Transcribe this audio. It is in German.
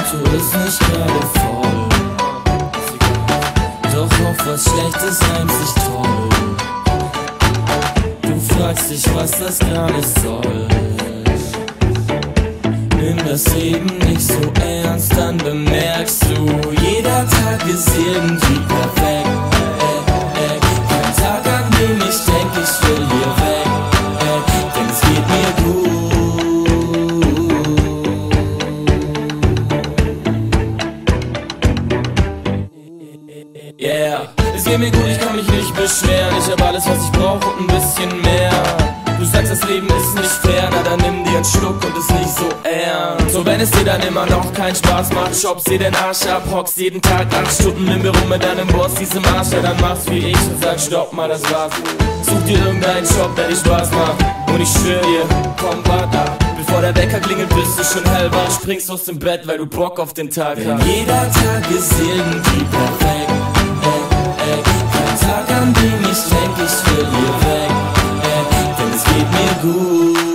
Auto ist nicht gerade voll, doch auf was Schlechtes reimt sich toll. Du fragst dich, was das gerade soll. Nimm das Leben nicht so ernst, dann bemerkst du, jeder Tag ist irgendwie perfekt. Kein Tag, an dem ich denk, ich will hier weg, denn es geht mir gut. Yeah, es geht mir gut, ich kann mich nicht beschweren. Ich hab alles, was ich brauch und ein bisschen mehr. Du sagst, das Leben ist nicht fair, na dann nimm dir einen Schluck und ist nicht so ernst. So wenn es dir dann immer noch keinen Spaß macht, shoppst dir den Arsch ab, hockst jeden Tag 8 Stunden im Büro mit deinem Boss, diesem Arsch, ja dann machst wie ich und sag, stopp mal, das war's. Such dir irgendeinen Job, der dir Spaß macht, und ich schwör dir, komm, warte ab. Bevor der Wecker klingelt, bist du schon hellwach, springst aus dem Bett, weil du Bock auf den Tag hast. Jeder Tag ist irgendwie perfekt, kein Tag, an dem ich denk, ich will hier weg, denn es geht mir gut.